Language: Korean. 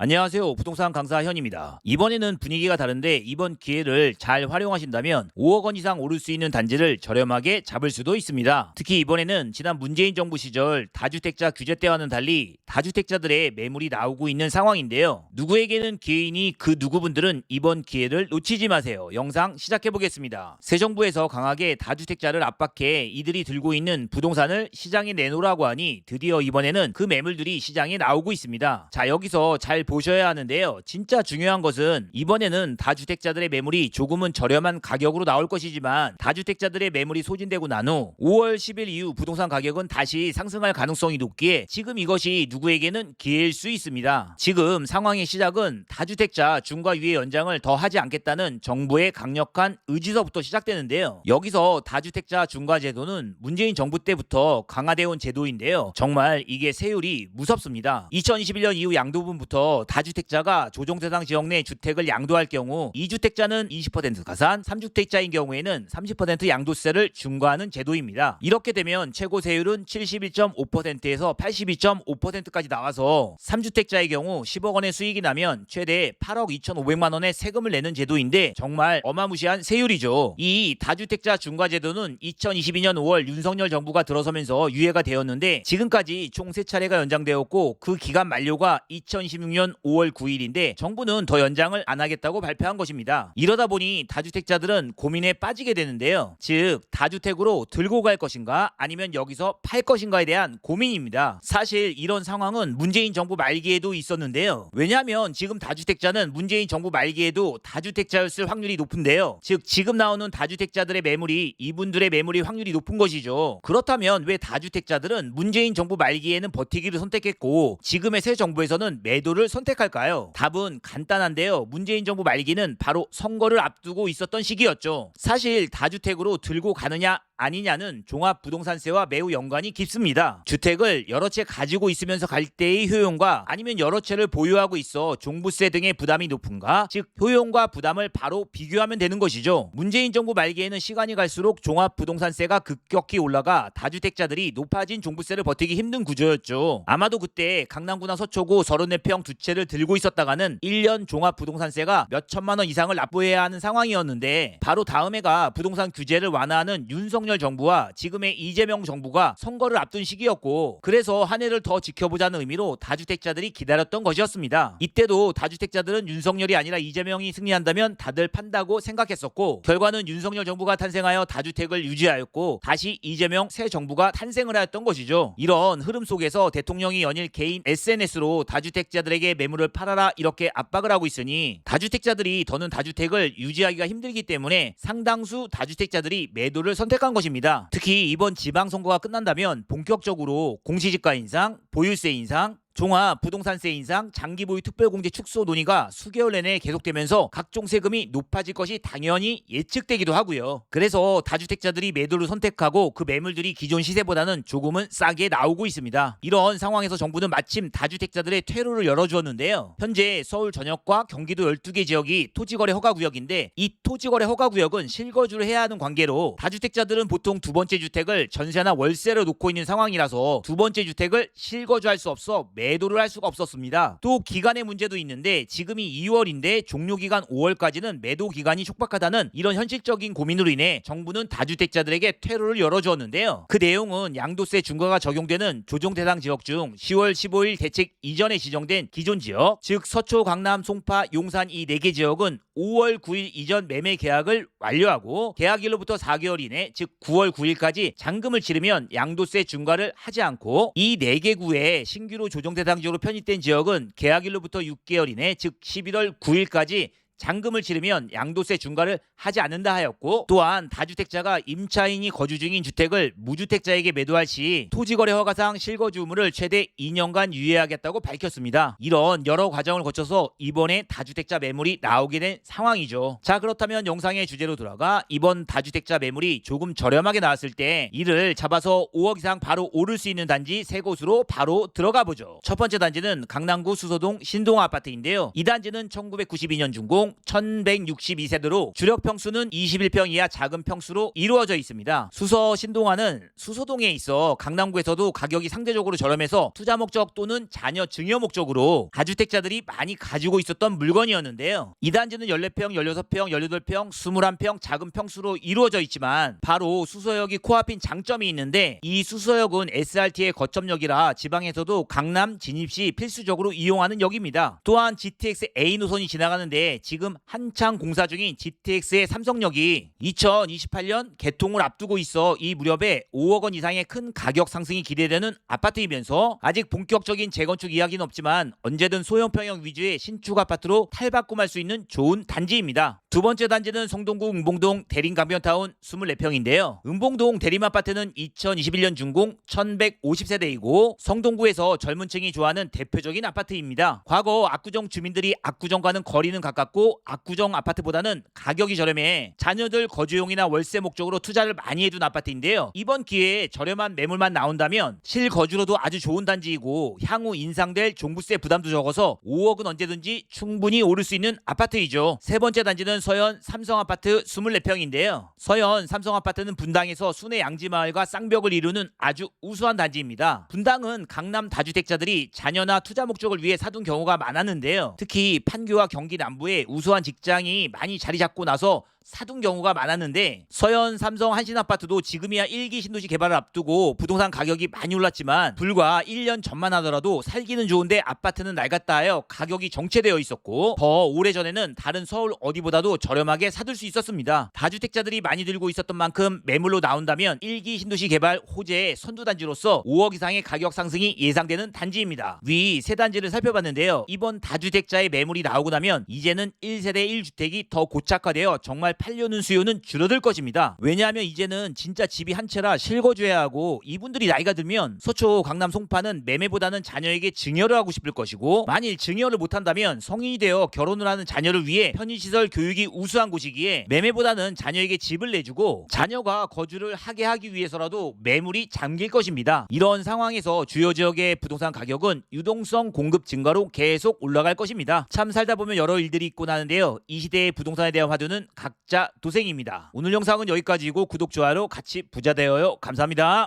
안녕하세요. 부동산 강사 현입니다. 이번에는 분위기가 다른데 이번 기회를 잘 활용하신다면 5억 원 이상 오를 수 있는 단지를 저렴하게 잡을 수도 있습니다. 특히 이번에는 지난 문재인 정부 시절 다주택자 규제 때와는 달리 다주택자들의 매물이 나오고 있는 상황인데요. 누구에게는 기회이니 그 누구분들은 이번 기회를 놓치지 마세요. 영상 시작해 보겠습니다. 새 정부에서 강하게 다주택자를 압박해 이들이 들고 있는 부동산을 시장에 내놓으라고 하니 드디어 이번에는 그 매물들이 시장에 나오고 있습니다. 자, 여기서 잘 보셔야 하는데요. 진짜 중요한 것은 이번에는 다주택자들의 매물이 조금은 저렴한 가격으로 나올 것이지만 다주택자들의 매물이 소진되고 난 후 5월 10일 이후 부동산 가격은 다시 상승할 가능성이 높기에 지금 이것이 누구에게는 기회일 수 있습니다. 지금 상황의 시작은 다주택자 중과 유예 연장을 더 하지 않겠다는 정부의 강력한 의지서부터 시작되는데요. 여기서 다주택자 중과 제도는 문재인 정부 때부터 강화되어 온 제도인데요. 정말 이게 세율이 무섭습니다. 2021년 이후 양도분부터 다주택자가 조정대상 지역 내 주택을 양도할 경우 2주택자는 20% 가산, 3주택자인 경우에는 30% 양도세를 중과하는 제도입니다. 이렇게 되면 최고 세율은 71.5%에서 82.5%까지 나와서 3주택자의 경우 10억 원의 수익이 나면 최대 8억 2,500만 원의 세금을 내는 제도인데 정말 어마무시한 세율이죠. 이 다주택자 중과 제도는 2022년 5월 윤석열 정부가 들어서면서 유예가 되었는데 지금까지 총 3차례가 연장되었고 그 기간 만료가 2026년 5월 9일인데 정부는 더 연장을 안 하겠다고 발표한 것입니다. 이러다 보니 다주택자들은 고민에 빠지게 되는데요. 즉 다주택으로 들고 갈 것인가 아니면 여기서 팔 것인가에 대한 고민입니다. 사실 이런 상황은 문재인 정부 말기에도 있었는데요. 왜냐하면 지금 다주택자는 문재인 정부 말기에도 다주택자였을 확률이 높은데요. 즉 지금 나오는 다주택자들의 매물이 이분들의 매물이 확률이 높은 것이죠. 그렇다면 왜 다주택자들은 문재인 정부 말기에는 버티기를 선택했고 지금의 새 정부에서는 매도를 선택할까요? 답은 간단한데요. 문재인 정부 말기는 바로 선거를 앞두고 있었던 시기였죠. 사실 다주택으로 들고 가느냐 아니냐는 종합부동산세와 매우 연관이 깊습니다. 주택을 여러 채 가지고 있으면서 갈 때의 효용과 아니면 여러 채를 보유하고 있어 종부세 등의 부담이 높은가? 즉 효용과 부담을 바로 비교하면 되는 것이죠. 문재인 정부 말기에는 시간이 갈수록 종합부동산세가 급격히 올라가 다주택자들이 높아진 종부세를 버티기 힘든 구조였죠. 아마도 그때 강남구나 서초구 34평 두 채를 들고 있었다가는 1년 종합부동산세가 몇 천만 원 이상을 납부해야 하는 상황이었는데 바로 다음 해가 부동산 규제를 완화하는 윤석열 정부와 지금의 이재명 정부가 선거를 앞둔 시기였고 그래서 한 해를 더 지켜보자는 의미로 다주택자들이 기다렸던 것이었습니다. 이때도 다주택자들은 윤석열이 아니라 이재명이 승리한다면 다들 판다고 생각했었고 결과는 윤석열 정부가 탄생하여 다주택을 유지하였고 다시 이재명 새 정부가 탄생을 하였던 것이죠. 이런 흐름 속에서 대통령이 연일 개인 SNS로 다주택자들에게 매물을 팔아라 이렇게 압박을 하고 있으니 다주택자들이 더는 다주택을 유지하기가 힘들기 때문에 상당수 다주택자들이 매도를 선택한 것입니다. 특히 이번 지방선거가 끝난다면 본격적으로 공시지가 인상, 보유세 인상, 종합 부동산세 인상, 장기보유 특별공제 축소 논의가 수개월 내내 계속되면서 각종 세금이 높아질 것이 당연히 예측되기도 하고요. 그래서 다주택자들이 매도를 선택하고 그 매물들이 기존 시세보다는 조금은 싸게 나오고 있습니다. 이런 상황에서 정부는 마침 다주택자들의 퇴로를 열어주었는데요. 현재 서울 전역과 경기도 12개 지역이 토지거래 허가구역인데 이 토지거래 허가구역은 실거주를 해야 하는 관계로 다주택자들은 보통 두 번째 주택을 전세나 월세로 놓고 있는 상황이라서 두 번째 주택을 실거주할 수 없어 매도를 할 수가 없었습니다. 또 기간의 문제도 있는데 지금이 2월인데 종료기간 5월까지는 매도 기간이 촉박하다는 이런 현실적인 고민으로 인해 정부는 다주택자들에게 퇴로를 열어주었는데요. 그 내용은 양도세 중과가 적용되는 조정대상 지역 중 10월 15일 대책 이전에 지정된 기존 지역, 즉 서초, 강남, 송파, 용산 이 4개 지역은 5월 9일 이전 매매 계약을 완료하고 계약일로부터 4개월 이내, 즉 9월 9일까지 잔금을 치르면 양도세 중과를 하지 않고 이 4개 구에 신규로 조정대상 지역으로 편입된 지역은 계약일로부터 6개월 이내, 즉 11월 9일까지 잔금을 치르면 양도세 중과를 하지 않는다 하였고 또한 다주택자가 임차인이 거주 중인 주택을 무주택자에게 매도할 시 토지거래 허가상 실거주 의무를 최대 2년간 유예하겠다고 밝혔습니다. 이런 여러 과정을 거쳐서 이번에 다주택자 매물이 나오게 된 상황이죠. 자, 그렇다면 영상의 주제로 돌아가 이번 다주택자 매물이 조금 저렴하게 나왔을 때 이를 잡아서 5억 이상 바로 오를 수 있는 단지 3곳으로 바로 들어가 보죠. 첫 번째 단지는 강남구 수서동 신동 아파트인데요. 이 단지는 1992년 준공 총 1162세대로 주력 평수는 21평 이하 작은 평수로 이루어져 있습니다. 수서 신동아는 수서동에 있어 강남구에서도 가격이 상대적으로 저렴해서 투자 목적 또는 자녀 증여 목적으로 다주택자들이 많이 가지고 있었던 물건이었는데요. 이 단지는 14평, 16평, 18평, 21평 작은 평수로 이루어져 있지만 바로 수서역이 코앞인 장점이 있는데, 이 수서역은 SRT의 거점역이라 지방에서도 강남 진입 시 필수적으로 이용하는 역입니다. 또한 GTX A 노선이 지나가는데 지금 한창 공사 중인 GTX의 삼성역이 2028년 개통을 앞두고 있어 이 무렵에 5억 원 이상의 큰 가격 상승이 기대되는 아파트이면서 아직 본격적인 재건축 이야기는 없지만 언제든 소형 평형 위주의 신축 아파트로 탈바꿈할 수 있는 좋은 단지입니다. 두 번째 단지는 성동구 은봉동 대림강변타운 24평인데요. 은봉동 대림아파트는 2021년 준공 1150세대이고 성동구에서 젊은 층이 좋아하는 대표적인 아파트입니다. 과거 압구정 주민들이 압구정과는 거리는 가깝고 압구정 아파트보다는 가격이 저렴해 자녀들 거주용이나 월세 목적으로 투자를 많이 해둔 아파트인데요. 이번 기회에 저렴한 매물만 나온다면 실거주로도 아주 좋은 단지이고 향후 인상될 종부세 부담도 적어서 5억은 언제든지 충분히 오를 수 있는 아파트이죠. 세 번째 단지는 서현 삼성아파트 24평인데요. 서현 삼성아파트는 분당에서 순회 양지마을과 쌍벽을 이루는 아주 우수한 단지입니다. 분당은 강남 다주택자들이 자녀나 투자 목적을 위해 사둔 경우가 많았는데요. 특히 판교와 경기 남부에 우수한 직장이 많이 자리 잡고 나서 사둔 경우가 많았는데, 서현 삼성 한신아파트도 지금이야 1기 신도시 개발을 앞두고 부동산 가격이 많이 올랐지만 불과 1년 전만 하더라도 살기는 좋은데 아파트는 낡았다 하여 가격이 정체되어 있었고, 더 오래전에는 다른 서울 어디보다도 저렴하게 사둘 수 있었습니다. 다주택자들이 많이 들고 있었던 만큼 매물로 나온다면 1기 신도시 개발 호재의 선두단지로서 5억 이상의 가격 상승이 예상되는 단지입니다. 위 세 단지를 살펴봤는데요. 이번 다주택자의 매물이 나오고 나면 이제는 1세대 1주택이 더 고착화되어 정말 팔려는 수요는 줄어들 것입니다. 왜냐하면 이제는 진짜 집이 한 채라 실거주해야 하고, 이분들이 나이가 들면 서초 강남 송파는 매매보다는 자녀에게 증여를 하고 싶을 것이고, 만일 증여를 못한다면 성인이 되어 결혼을 하는 자녀를 위해 편의시설 교육이 우수한 곳이기에 매매보다는 자녀에게 집을 내주고 자녀가 거주를 하게 하기 위해서라도 매물이 잠길 것입니다. 이런 상황에서 주요 지역의 부동산 가격은 유동성 공급 증가로 계속 올라갈 것입니다. 참 살다 보면 여러 일들이 있곤 하는데요. 이 시대의 부동산에 대한 화두는 각자 도생입니다. 오늘 영상은 여기까지이고 구독, 좋아요 같이 부자 되어요. 감사합니다.